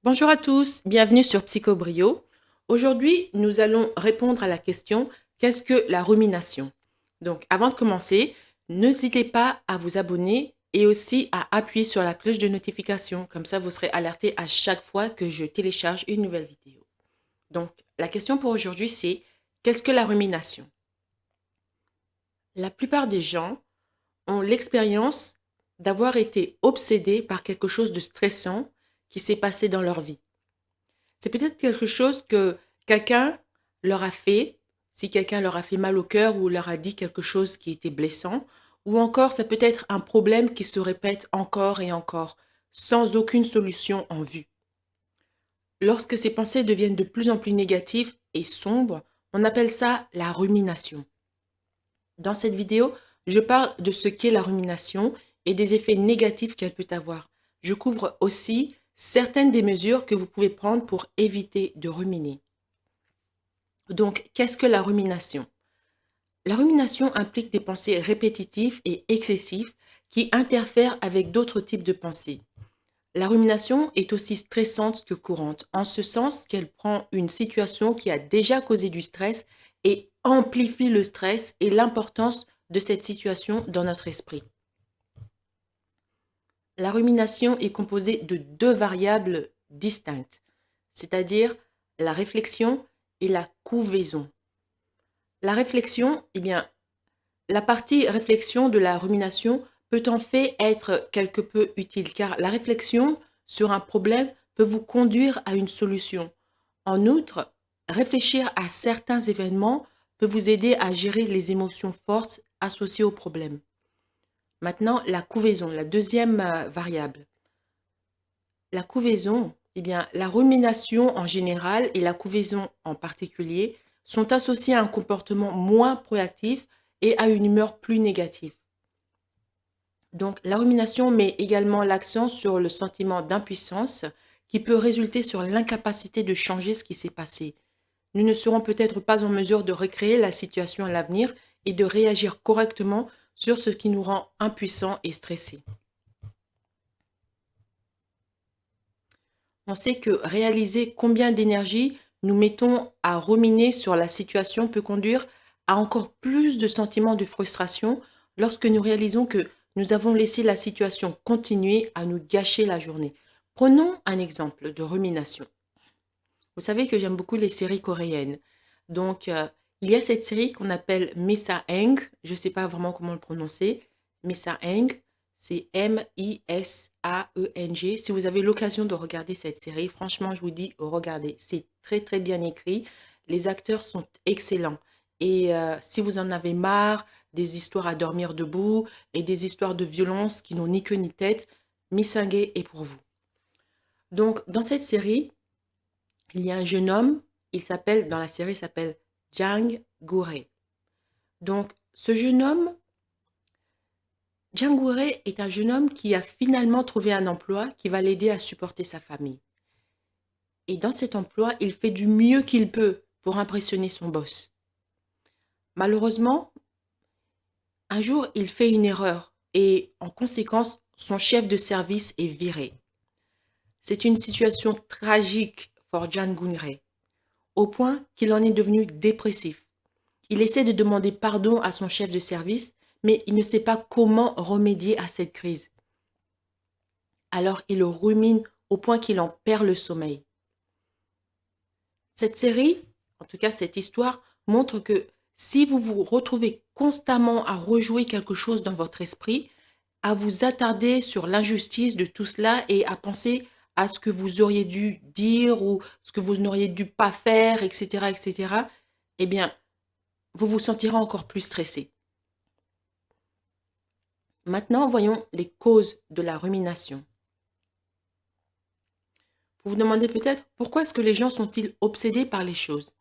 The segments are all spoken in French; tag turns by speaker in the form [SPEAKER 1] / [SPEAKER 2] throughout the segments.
[SPEAKER 1] Bonjour à tous, bienvenue sur Psychobrio. Aujourd'hui, nous allons répondre à la question qu'est-ce que la rumination? Donc, avant de commencer, n'hésitez pas à vous abonner et aussi à appuyer sur la cloche de notification. Comme ça, vous serez alerté à chaque fois que je télécharge une nouvelle vidéo. Donc, la question pour aujourd'hui, c'est qu'est-ce que la rumination? La plupart des gens ont l'expérience d'avoir été obsédés par quelque chose de stressant qui s'est passé dans leur vie. C'est peut-être quelque chose que quelqu'un leur a fait, si quelqu'un leur a fait mal au cœur ou leur a dit quelque chose qui était blessant, ou encore ça peut être un problème qui se répète encore et encore, sans aucune solution en vue. Lorsque ces pensées deviennent de plus en plus négatives et sombres, on appelle ça la rumination. Dans cette vidéo, je parle de ce qu'est la rumination et des effets négatifs qu'elle peut avoir. Je couvre aussi certaines des mesures que vous pouvez prendre pour éviter de ruminer. Donc, qu'est-ce que la rumination? La rumination implique des pensées répétitives et excessives qui interfèrent avec d'autres types de pensées. La rumination est aussi stressante que courante, en ce sens qu'elle prend une situation qui a déjà causé du stress et amplifie le stress et l'importance de cette situation dans notre esprit. La rumination est composée de deux variables distinctes, c'est-à-dire la réflexion et la couvaison. La réflexion, eh bien, la partie réflexion de la rumination peut en fait être quelque peu utile, car la réflexion sur un problème peut vous conduire à une solution. En outre, réfléchir à certains événements peut vous aider à gérer les émotions fortes associées au problème. Maintenant, la couvaison, la deuxième variable. La couvaison, eh bien, la rumination en général et la couvaison en particulier sont associées à un comportement moins proactif et à une humeur plus négative. Donc, la rumination met également l'accent sur le sentiment d'impuissance qui peut résulter sur l'incapacité de changer ce qui s'est passé. Nous ne serons peut-être pas en mesure de recréer la situation à l'avenir et de réagir correctement sur ce qui nous rend impuissants et stressés. On sait que réaliser combien d'énergie nous mettons à ruminer sur la situation peut conduire à encore plus de sentiments de frustration lorsque nous réalisons que nous avons laissé la situation continuer à nous gâcher la journée. Prenons un exemple de rumination. Vous savez que j'aime beaucoup les séries coréennes. Donc, il y a cette série qu'on appelle Misaeng. Je ne sais pas vraiment comment le prononcer. Misaeng, c'est Misaeng. Si vous avez l'occasion de regarder cette série, franchement, je vous dis, regardez. C'est très, très bien écrit. Les acteurs sont excellents. Et si vous en avez marre des histoires à dormir debout et des histoires de violence qui n'ont ni queue ni tête, Misaeng est pour vous. Donc, dans cette série, il y a un jeune homme, dans la série, il s'appelle Jang Gure. Donc, ce jeune homme, Jang Gure est un jeune homme qui a finalement trouvé un emploi qui va l'aider à supporter sa famille. Et dans cet emploi, il fait du mieux qu'il peut pour impressionner son boss. Malheureusement, un jour, il fait une erreur et en conséquence, son chef de service est viré. C'est une situation tragique pour Jang Gure, au point qu'il en est devenu dépressif. Il essaie de demander pardon à son chef de service, mais il ne sait pas comment remédier à cette crise. Alors il rumine au point qu'il en perd le sommeil. Cette série, en tout cas cette histoire, montre que si vous vous retrouvez constamment à rejouer quelque chose dans votre esprit, à vous attarder sur l'injustice de tout cela et à penser à ce que vous auriez dû dire ou ce que vous n'auriez dû pas faire, etc., eh bien, vous vous sentirez encore plus stressé. Maintenant, voyons les causes de la rumination. Vous vous demandez peut-être pourquoi est-ce que les gens sont-ils obsédés par les choses?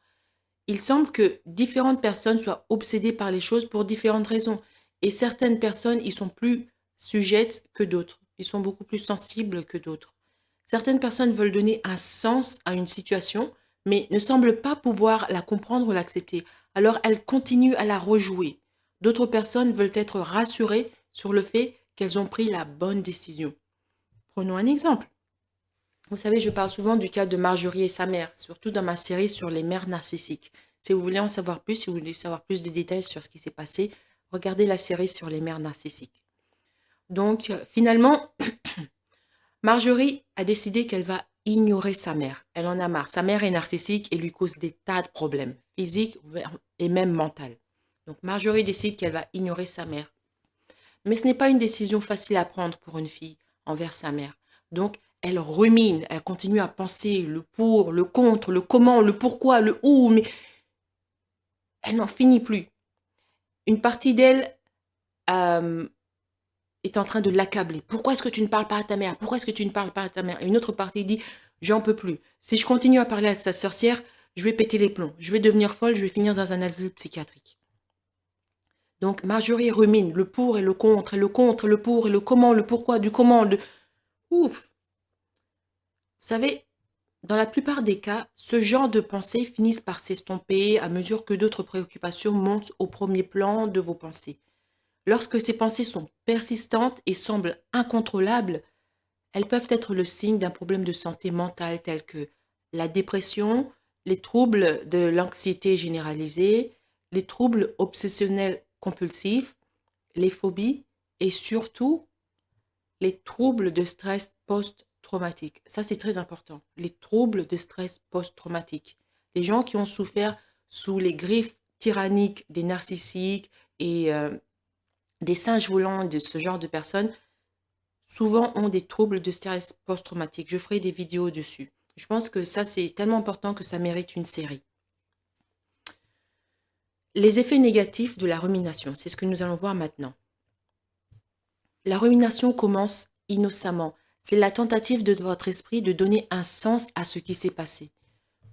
[SPEAKER 1] Il semble que différentes personnes soient obsédées par les choses pour différentes raisons. Et certaines personnes y sont plus sujettes que d'autres. Ils sont beaucoup plus sensibles que d'autres. Certaines personnes veulent donner un sens à une situation, mais ne semblent pas pouvoir la comprendre ou l'accepter. Alors elles continuent à la rejouer. D'autres personnes veulent être rassurées sur le fait qu'elles ont pris la bonne décision. Prenons un exemple. Vous savez, je parle souvent du cas de Marjorie et sa mère, surtout dans ma série sur les mères narcissiques. Si vous voulez en savoir plus, si vous voulez savoir plus de détails sur ce qui s'est passé, regardez la série sur les mères narcissiques. Donc, finalement, Marjorie a décidé qu'elle va ignorer sa mère. Elle en a marre. Sa mère est narcissique et lui cause des tas de problèmes, physiques et même mentaux. Donc, Marjorie décide qu'elle va ignorer sa mère. Mais ce n'est pas une décision facile à prendre pour une fille envers sa mère. Donc, elle rumine, elle continue à penser le pour, le contre, le comment, le pourquoi, le où, mais elle n'en finit plus. Une partie d'elle est en train de l'accabler. Pourquoi est-ce que tu ne parles pas à ta mère? Pourquoi est-ce que tu ne parles pas à ta mère? Et une autre partie dit, j'en peux plus. Si je continue à parler à sa sorcière, je vais péter les plombs. Je vais devenir folle, je vais finir dans un asile psychiatrique. Donc Marjorie rumine le pour et le contre, et le contre, le pour et le comment, le pourquoi, du comment, Ouf! Vous savez, dans la plupart des cas, ce genre de pensées finissent par s'estomper à mesure que d'autres préoccupations montent au premier plan de vos pensées. Lorsque ces pensées sont persistantes et semblent incontrôlables, elles peuvent être le signe d'un problème de santé mentale tel que la dépression, les troubles de l'anxiété généralisée, les troubles obsessionnels compulsifs, les phobies et surtout les troubles de stress post-traumatique. Ça, c'est très important. Les troubles de stress post-traumatique. Les gens qui ont souffert sous les griffes tyranniques des narcissiques et des singes volants de ce genre de personnes, souvent ont des troubles de stress post-traumatique. Je ferai des vidéos dessus. Je pense que ça, c'est tellement important que ça mérite une série. Les effets négatifs de la rumination, c'est ce que nous allons voir maintenant. La rumination commence innocemment. C'est la tentative de votre esprit de donner un sens à ce qui s'est passé.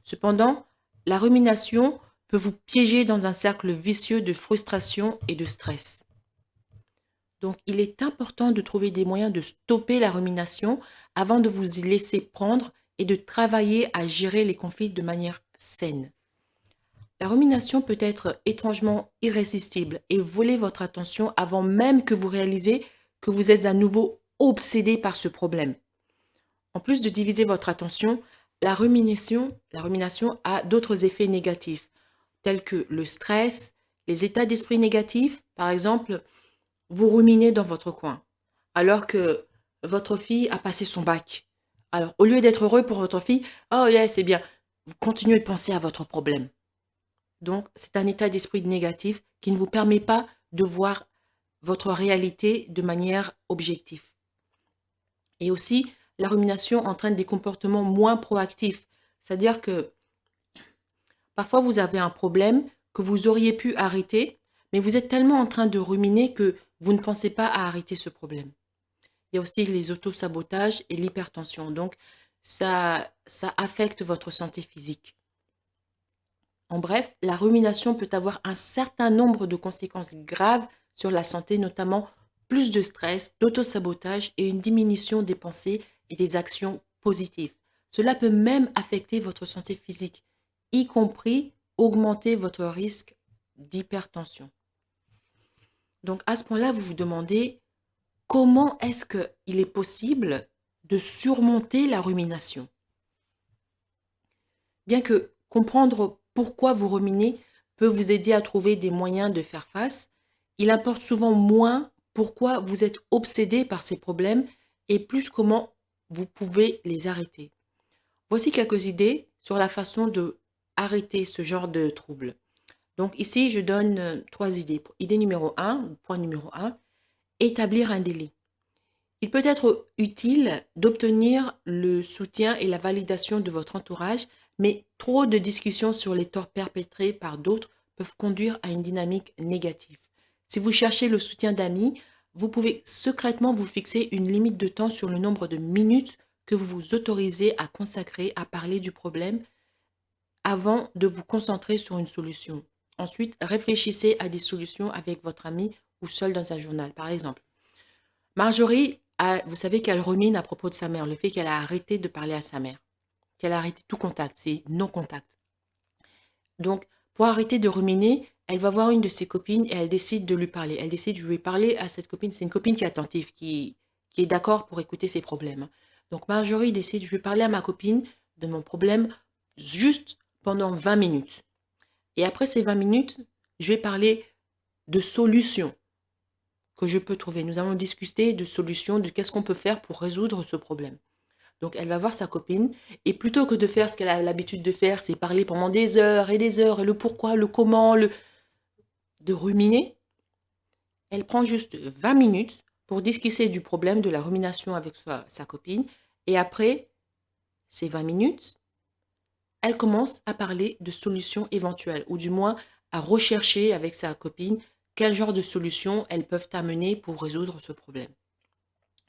[SPEAKER 1] Cependant, la rumination peut vous piéger dans un cercle vicieux de frustration et de stress. Donc, il est important de trouver des moyens de stopper la rumination avant de vous y laisser prendre et de travailler à gérer les conflits de manière saine. La rumination peut être étrangement irrésistible et voler votre attention avant même que vous réalisez que vous êtes à nouveau obsédé par ce problème. En plus de diviser votre attention, la rumination a d'autres effets négatifs, tels que le stress, les états d'esprit négatifs. Par exemple, vous ruminez dans votre coin, alors que votre fille a passé son bac. Alors, au lieu d'être heureux pour votre fille, oh yeah, c'est bien, vous continuez de penser à votre problème. Donc, c'est un état d'esprit négatif qui ne vous permet pas de voir votre réalité de manière objective. Et aussi, la rumination entraîne des comportements moins proactifs. C'est-à-dire que parfois, vous avez un problème que vous auriez pu arrêter, mais vous êtes tellement en train de ruminer que vous ne pensez pas à arrêter ce problème. Il y a aussi les autosabotages et l'hypertension. Donc, ça affecte votre santé physique. En bref, la rumination peut avoir un certain nombre de conséquences graves sur la santé, notamment plus de stress, d'autosabotage et une diminution des pensées et des actions positives. Cela peut même affecter votre santé physique, y compris augmenter votre risque d'hypertension. Donc à ce point-là, vous vous demandez comment est-ce qu'il est possible de surmonter la rumination? Bien que comprendre pourquoi vous ruminez peut vous aider à trouver des moyens de faire face, il importe souvent moins pourquoi vous êtes obsédé par ces problèmes et plus comment vous pouvez les arrêter. Voici quelques idées sur la façon de arrêter ce genre de troubles. Donc ici, je donne 3 idées. Idée numéro 1, point numéro 1, établir un délai. Il peut être utile d'obtenir le soutien et la validation de votre entourage, mais trop de discussions sur les torts perpétrés par d'autres peuvent conduire à une dynamique négative. Si vous cherchez le soutien d'amis, vous pouvez secrètement vous fixer une limite de temps sur le nombre de minutes que vous vous autorisez à consacrer à parler du problème avant de vous concentrer sur une solution. Ensuite, réfléchissez à des solutions avec votre ami ou seul dans un journal. Par exemple, Marjorie, vous savez qu'elle rumine à propos de sa mère, le fait qu'elle a arrêté de parler à sa mère, qu'elle a arrêté tout contact, c'est non-contact. Donc, pour arrêter de ruminer, elle va voir une de ses copines et elle décide de lui parler. Elle décide, je vais parler à cette copine, c'est une copine qui est attentive, qui est d'accord pour écouter ses problèmes. Donc Marjorie décide, je vais parler à ma copine de mon problème juste pendant 20 minutes. Et après ces 20 minutes, je vais parler de solutions que je peux trouver. Nous allons discuter de solutions, de qu'est-ce qu'on peut faire pour résoudre ce problème. Donc elle va voir sa copine et plutôt que de faire ce qu'elle a l'habitude de faire, c'est parler pendant des heures et des heures et le pourquoi, le comment, de ruminer, elle prend juste 20 minutes pour discuter du problème de la rumination avec sa copine et après ces 20 minutes, elle commence à parler de solutions éventuelles ou du moins à rechercher avec sa copine quel genre de solutions elles peuvent amener pour résoudre ce problème.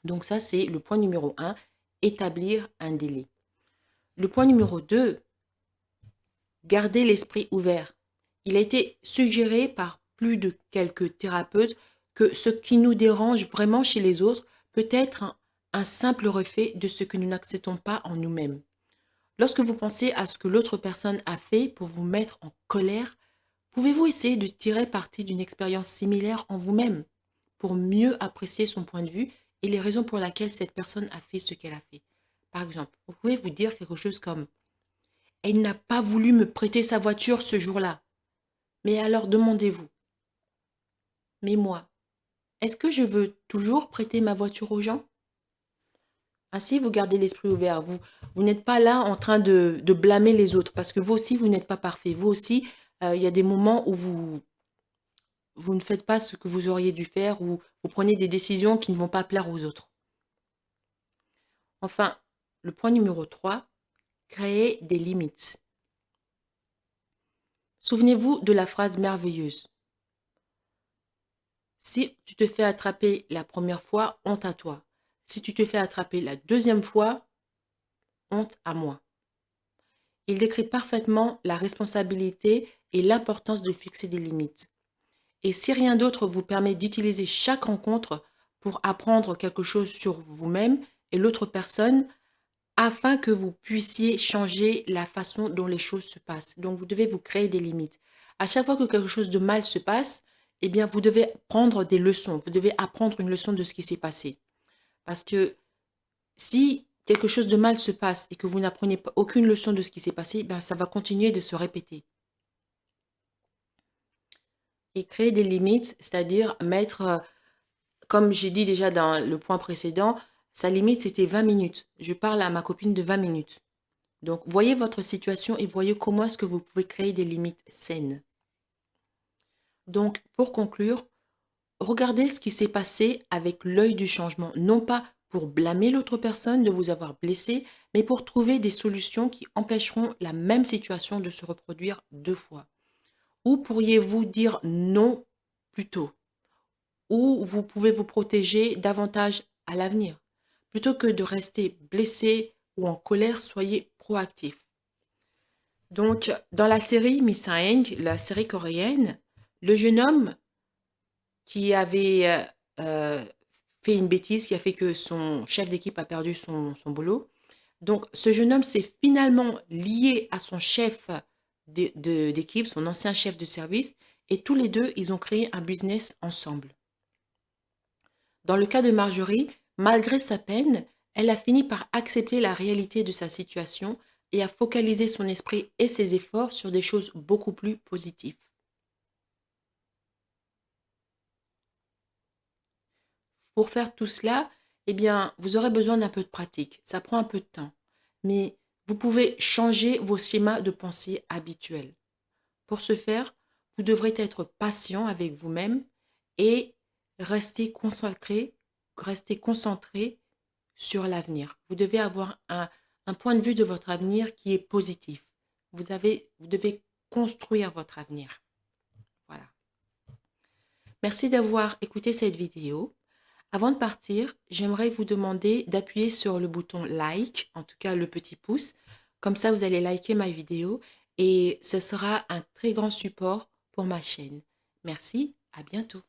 [SPEAKER 1] Donc ça, c'est le point numéro 1, établir un délai. Le point numéro 2, garder l'esprit ouvert. Il a été suggéré par plus de quelques thérapeutes que ce qui nous dérange vraiment chez les autres peut être un simple reflet de ce que nous n'acceptons pas en nous-mêmes. Lorsque vous pensez à ce que l'autre personne a fait pour vous mettre en colère, pouvez-vous essayer de tirer parti d'une expérience similaire en vous-même pour mieux apprécier son point de vue et les raisons pour lesquelles cette personne a fait ce qu'elle a fait? Par exemple, vous pouvez vous dire quelque chose comme elle n'a pas voulu me prêter sa voiture ce jour-là. Mais alors demandez-vous, mais moi, est-ce que je veux toujours prêter ma voiture aux gens? Ainsi, vous gardez l'esprit ouvert. Vous n'êtes pas là en train de blâmer les autres parce que vous aussi, vous n'êtes pas parfait. Vous aussi, il y a des moments où vous ne faites pas ce que vous auriez dû faire ou vous prenez des décisions qui ne vont pas plaire aux autres. Enfin, le point numéro 3, créer des limites. Souvenez-vous de la phrase merveilleuse. Si tu te fais attraper la première fois, honte à toi. Si tu te fais attraper la deuxième fois, honte à moi. Il décrit parfaitement la responsabilité et l'importance de fixer des limites. Et si rien d'autre vous permet d'utiliser chaque rencontre pour apprendre quelque chose sur vous-même et l'autre personne, afin que vous puissiez changer la façon dont les choses se passent. Donc, vous devez vous créer des limites. À chaque fois que quelque chose de mal se passe, eh bien, vous devez prendre des leçons. Vous devez apprendre une leçon de ce qui s'est passé. Parce que si quelque chose de mal se passe et que vous n'apprenez aucune leçon de ce qui s'est passé, ben, ça va continuer de se répéter. Et créer des limites, c'est-à-dire mettre, comme j'ai dit déjà dans le point précédent, sa limite, c'était 20 minutes. Je parle à ma copine de 20 minutes. Donc, voyez votre situation et voyez comment est-ce que vous pouvez créer des limites saines. Donc, pour conclure, regardez ce qui s'est passé avec l'œil du changement, non pas pour blâmer l'autre personne de vous avoir blessé, mais pour trouver des solutions qui empêcheront la même situation de se reproduire 2 fois. Ou pourriez-vous dire non plus tôt? Ou vous pouvez vous protéger davantage à l'avenir? Plutôt que de rester blessé ou en colère, soyez proactif. Donc, dans la série Miss Aang, la série coréenne, le jeune homme qui avait fait une bêtise, qui a fait que son chef d'équipe a perdu son boulot. Donc, ce jeune homme s'est finalement lié à son chef d'équipe, son ancien chef de service, et tous les deux, ils ont créé un business ensemble. Dans le cas de Marjorie, malgré sa peine, elle a fini par accepter la réalité de sa situation et a focalisé son esprit et ses efforts sur des choses beaucoup plus positives. Pour faire tout cela, eh bien, vous aurez besoin d'un peu de pratique. Ça prend un peu de temps. Mais vous pouvez changer vos schémas de pensée habituels. Pour ce faire, vous devrez être patient avec vous-même et rester concentré sur l'avenir. Vous devez avoir un point de vue de votre avenir qui est positif. Vous devez construire votre avenir. Voilà. Merci d'avoir écouté cette vidéo. Avant de partir, j'aimerais vous demander d'appuyer sur le bouton like, en tout cas le petit pouce. Comme ça, vous allez liker ma vidéo et ce sera un très grand support pour ma chaîne. Merci, à bientôt.